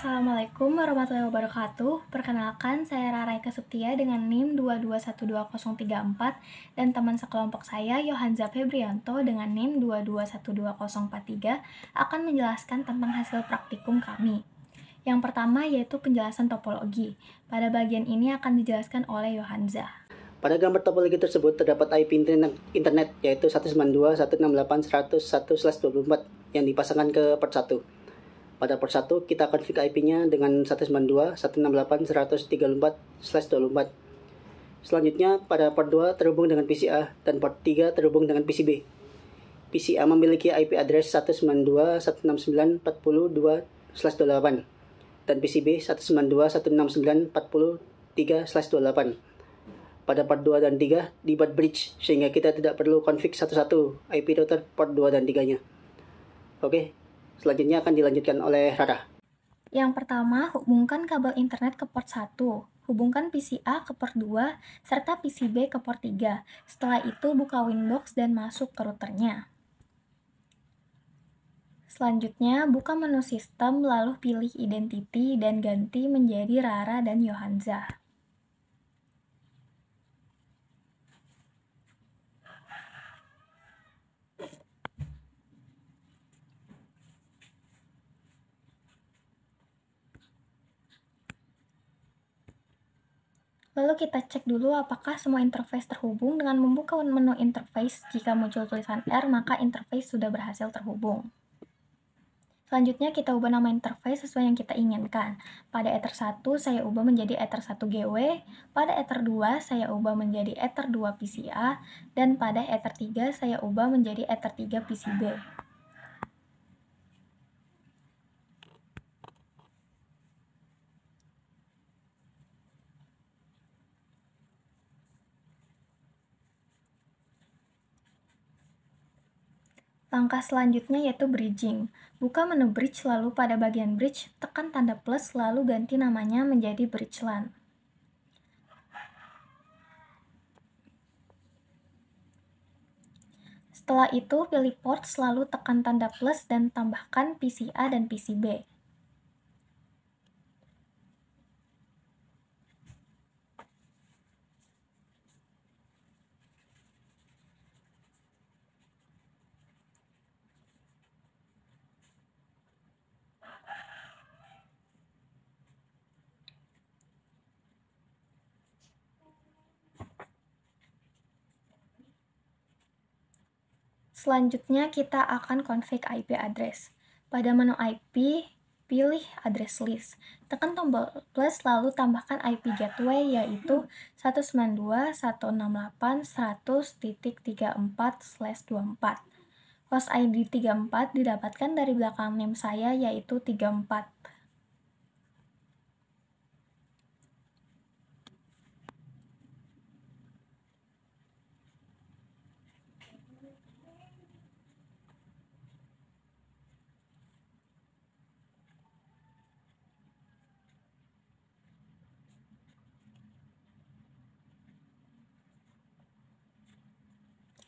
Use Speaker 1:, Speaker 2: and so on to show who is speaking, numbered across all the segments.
Speaker 1: Assalamualaikum warahmatullahi wabarakatuh. Perkenalkan, saya Raraika Septia dengan NIM 2212034 dan teman sekelompok saya Yohanza Febrianto dengan NIM 2212043 akan menjelaskan tentang hasil praktikum kami. Yang pertama yaitu penjelasan topologi. Pada bagian ini akan dijelaskan oleh Yohanza.
Speaker 2: Pada gambar topologi tersebut terdapat IP internet yaitu 192.168.101/24 yang dipasangkan ke port 1. Pada port 1 kita config IP-nya dengan 192.168.134/24. Selanjutnya pada port 2 terhubung dengan PC A dan port 3 terhubung dengan PC B. PC A memiliki IP address 192.169.40.2/28 dan PC B 192.169.40.3/28. Pada port 2 dan 3 dibuat bridge sehingga kita tidak perlu config satu-satu IP router port 2 dan 3-nya. Oke, selanjutnya akan dilanjutkan oleh Rara.
Speaker 1: Yang pertama, hubungkan kabel internet ke port 1. Hubungkan PC A ke port 2 serta PC B ke port 3. Setelah itu buka Winbox dan masuk ke routernya. Selanjutnya, buka menu sistem lalu pilih identity dan ganti menjadi Rara dan Yohanza. Lalu kita cek dulu apakah semua interface terhubung. Dengan membuka menu interface, jika muncul tulisan R, maka interface sudah berhasil terhubung. Selanjutnya kita ubah nama interface sesuai yang kita inginkan. Pada Ether 1 saya ubah menjadi Ether 1 GW, pada Ether 2 saya ubah menjadi Ether 2 PCA, dan pada Ether 3 saya ubah menjadi Ether 3 PCB. Langkah selanjutnya yaitu bridging. Buka menu bridge lalu pada bagian bridge, tekan tanda plus lalu ganti namanya menjadi bridge LAN. Setelah itu pilih port lalu tekan tanda plus dan tambahkan PC A dan PC B. Selanjutnya kita akan config IP address. Pada menu IP, pilih address list. Tekan tombol plus lalu tambahkan IP gateway yaitu 192.168.100.34/24. Host ID 34 didapatkan dari belakang name saya yaitu 34.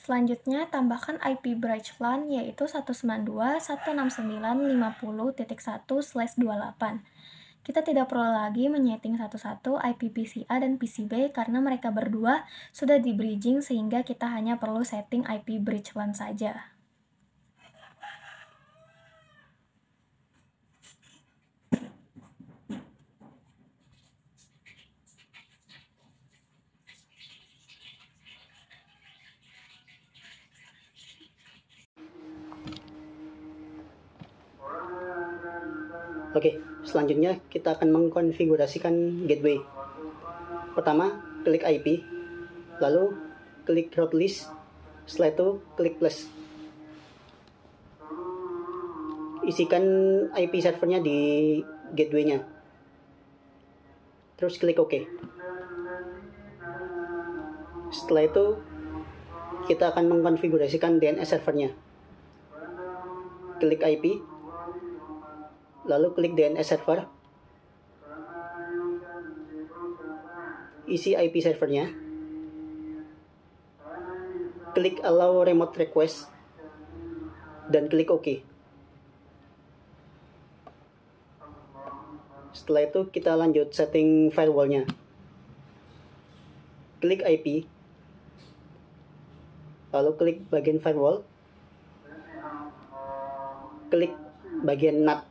Speaker 1: Selanjutnya, tambahkan IP bridge LAN yaitu 192.169.50.1/28. Kita tidak perlu lagi menyeting satu-satu IP PC A dan PC B karena mereka berdua sudah di bridging sehingga kita hanya perlu setting IP bridge LAN saja.
Speaker 2: Oke, selanjutnya kita akan mengkonfigurasikan gateway. Pertama, klik IP, lalu klik route list, setelah itu klik plus. Isikan IP servernya di gateway-nya. Terus klik OK. Setelah itu kita akan mengkonfigurasikan DNS servernya. Klik IP, lalu klik DNS server, isi IP servernya, klik allow remote request, dan klik OK. Setelah itu kita lanjut setting firewallnya. Klik IP, lalu klik bagian firewall, klik bagian NAT.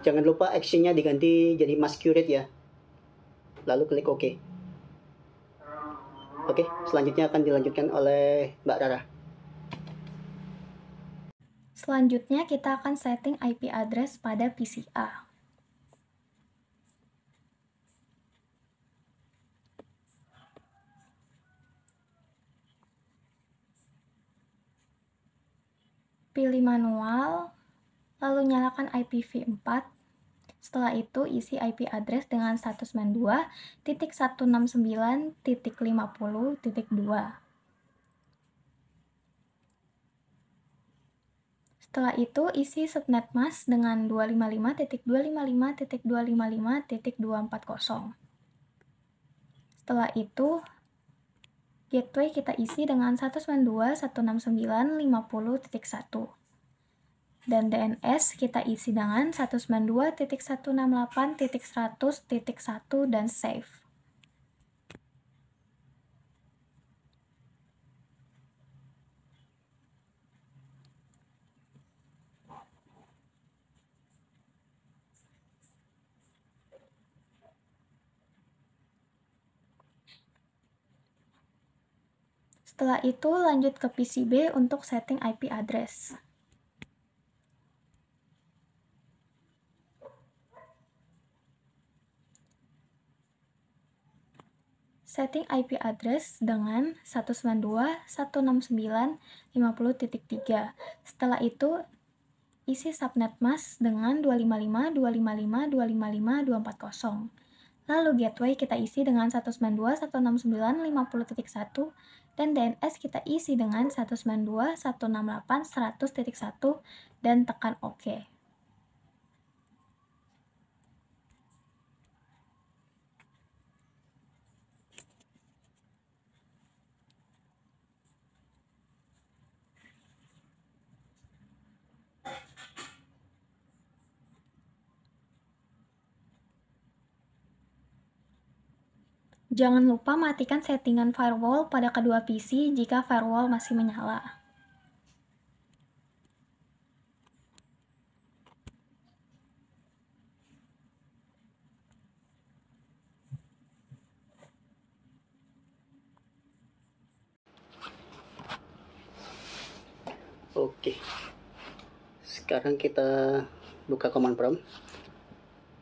Speaker 2: Jangan lupa actionnya diganti jadi masquerade ya. Lalu klik OK. Oke, selanjutnya akan dilanjutkan oleh Mbak Rara.
Speaker 1: Selanjutnya kita akan setting IP address pada PC A. Pilih manual, lalu nyalakan IPv4. Setelah itu isi IP address dengan 192.169.50.2. Setelah itu isi subnet mask dengan 255.255.255.240. Setelah itu gateway kita isi dengan 192.169.50.1. Dan DNS kita isi dengan 192.168.100.1 dan save. Setelah itu lanjut ke PCB untuk setting IP address. Setting IP address dengan 192.169.50.3. Setelah itu isi subnet mask dengan 255.255.255.240. Lalu gateway kita isi dengan 192.169.50.1 dan DNS kita isi dengan 192.168.100.1 dan tekan OK. Jangan lupa matikan settingan firewall pada kedua PC jika firewall masih menyala.
Speaker 2: Oke. Sekarang kita buka command prompt.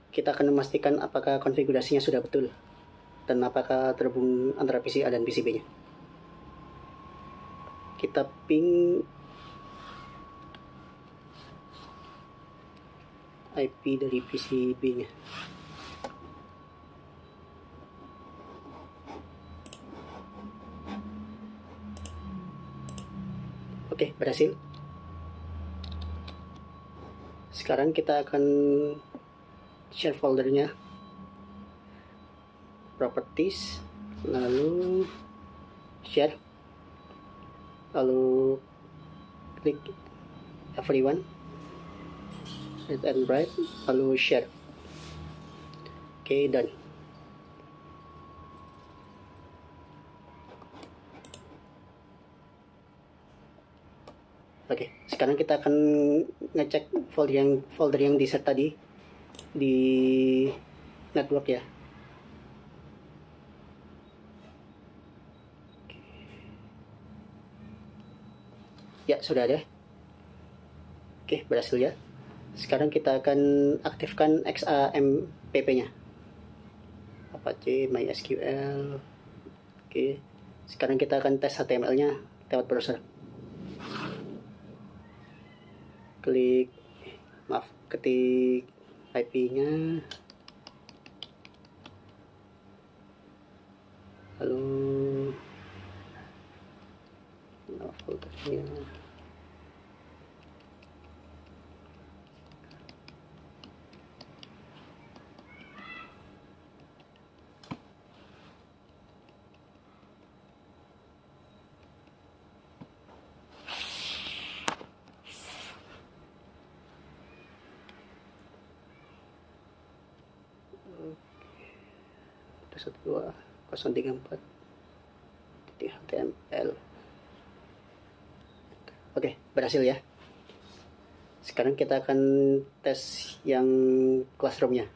Speaker 2: Kita akan memastikan apakah konfigurasinya sudah betul dan apakah terhubung antara PC A dan PCB-nya. Kita ping IP dari PCB-nya. Oke, berhasil. Sekarang kita akan share foldernya, properties, lalu share, lalu klik everyone, read and write, lalu share. Oke, done. Oke, sekarang kita akan ngecek folder yang di set tadi di network ya. Ya, sudah ada. Oke, berhasil ya. Sekarang kita akan aktifkan XAMPP-nya. Apache MySQL. Oke. Sekarang kita akan tes HTML-nya lewat browser. Ketik IP-nya, lalu foldernya, 12034.html. Oke, berhasil ya. Sekarang kita akan tes yang classroom-nya.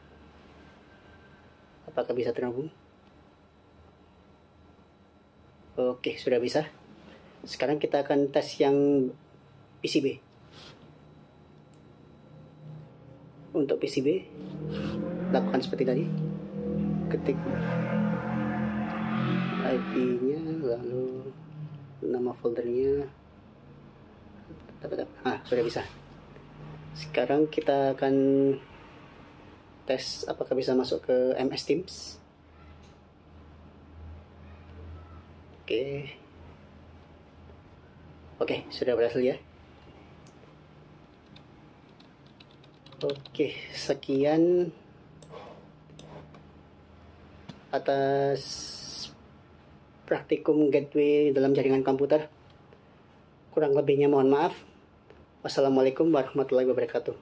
Speaker 2: Apakah bisa terhubung? Oke, sudah bisa. Sekarang kita akan tes yang PCB. Untuk PCB, lakukan seperti tadi. Ketik IP-nya, lalu nama foldernya. Sudah bisa. Sekarang kita akan tes apakah bisa masuk ke MS Teams. Oke, sudah berhasil ya. Oke, sekian atas praktikum gateway dalam jaringan komputer. Kurang lebihnya mohon maaf. Wassalamualaikum warahmatullahi wabarakatuh.